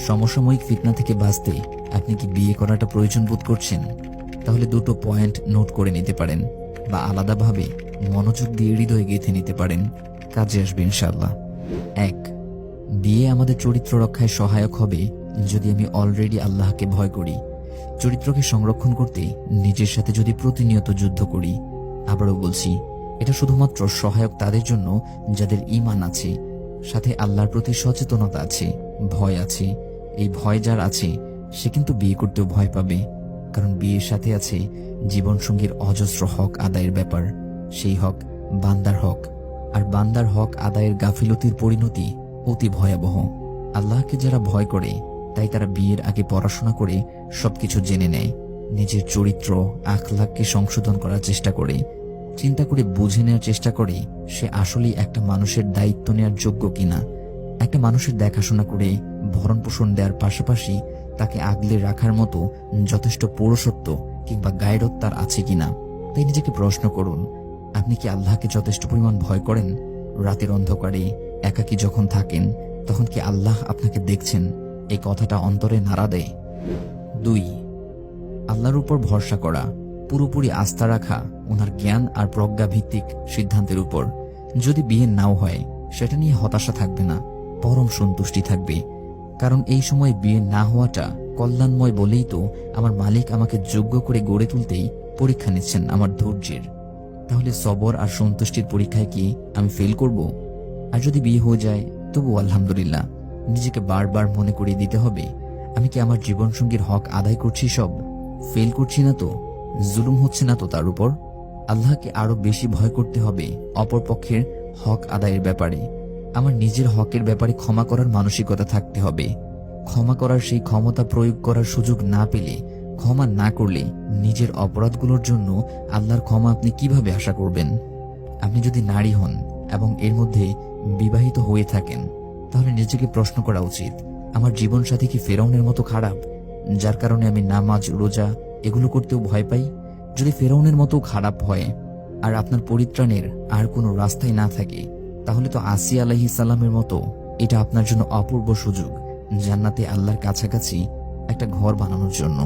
সমসাময়িক ফিতনা থেকে বাঁচতে আপনি কি বিয়ে করাটা প্রয়োজন বোধ করছেন? তাহলে দুটো পয়েন্ট নোট করে নিতে পারেন বা আলাদাভাবে মনোযোগ দিয়ে হৃদয়ে গেঁথে নিতে পারেন, কাজে আসবে ইনশাআল্লাহ। 1, বিয়ে আমাদের চরিত্র রক্ষায় সহায়ক হবে যদি আমি অলরেডি আল্লাহকে ভয় করি। চরিত্রকে সংরক্ষণ করতে নিজের সাথে যদি প্রতিনিয়ত যুদ্ধ করি। আবারও বলছি, এটা শুধুমাত্র সহায়ক তাদের জন্য যাদের ঈমান আছে, সাথে আল্লাহর প্রতি সচেতনতা আছে, ভয় আছে। এই ভয় যার আছে সে কিন্তু বিয়ে করতেও ভয় পাবে, কারণ বিয়ের সাথে আছে জীবনসঙ্গীর অজস্র হক আদায়ের ব্যাপার। সেই হক বান্দার হক, আর বান্দার হক আদায়ের গাফিলতির পরিণতি অতি ভয়াবহ। আল্লাহকে যারা ভয় করে তাই তারা বিয়ের আগে পড়াশোনা করে সবকিছু জেনে নেয়, নিজের চরিত্র আখলাককে সংশোধন করার চেষ্টা করে, চিন্তা করে বুঝে নেওয়ার চেষ্টা করে সে আসলেই একটা মানুষের দায়িত্ব নেওয়ার যোগ্য কিনা, একটা মানুষের দেখাশোনা করে ভরণ পোষণ দেওয়ার পাশাপাশি তাকে আগলে রাখার মতো যথেষ্ট পৌরসত্ব কিংবা গায়রত তার আছে কিনা। তাই নিজেকে প্রশ্ন করুন, আপনি কি আল্লাহকে যথেষ্ট পরিমাণ ভয় করেন? রাতের অন্ধকারে একাকী যখন থাকেন তখন কি আল্লাহ আপনাকে দেখছেন? এই কথাটা অন্তরে নাড়া দেয়। 2, আল্লাহর উপর ভরসা করা, পুরোপুরি আস্থা রাখা ওনার জ্ঞান আর প্রজ্ঞা ভিত্তিক সিদ্ধান্তের উপর। যদি বিয়ে নাও হয় সেটা নিয়ে হতাশা থাকবে না, পরম সন্তুষ্টি থাকবে। কারণ এই সময় বিয়ে না হওয়াটা কল্যাণময় বলেই তো আমার মালিক আমাকে যোগ্য করে গড়ে তুলতেই পরীক্ষা নিচ্ছেন আমার ধৈর্যের। তাহলে সবর আর সন্তুষ্টির পরীক্ষায় কি আমি ফেল করব? আর যদি বিয়ে হয়ে যায় তবু আলহামদুলিল্লাহ। নিজেকে বারবার মনে করিয়ে দিতে হবে, আমি কি আমার জীবনসঙ্গীর হক আদায় করছি? সব ফেল করছি না তো? জুলুম হচ্ছে না তো তার উপর? আল্লাহকে আরো বেশি ভয় করতে হবে অপরপক্ষের হক আদায়ের ব্যাপারে। আমার নিজের হকের ব্যাপারে ক্ষমা করার মানসিকতা থাকতে হবে। ক্ষমা করার সেই ক্ষমতা প্রয়োগ করার সুযোগ না পেলে, ক্ষমা না করলে নিজের অপরাধগুলোর জন্য আল্লাহর ক্ষমা আপনি কিভাবে আশা করবেন? আপনি যদি নারী হন এবং এর মধ্যে বিবাহিত হয়ে থাকেন, তাহলে নিজেকে প্রশ্ন করা উচিত, আমার জীবনসাথী কি ফেরাউনের মতো খারাপ, যার কারণে আমি নামাজ রোজা এগুলো করতেও ভয় পাই? যদি ফেরাউনের মতো খারাপ হয় আর আপনার পরিত্রাণের আর কোনো রাস্তাই না থাকে, তাহলে তো আসিয়া আলাইহিস সালামের মতো এটা আপনার জন্য অপূর্ব সুযোগ জান্নাতে আল্লাহর কাছাকাছি একটা ঘর বানানোর জন্য।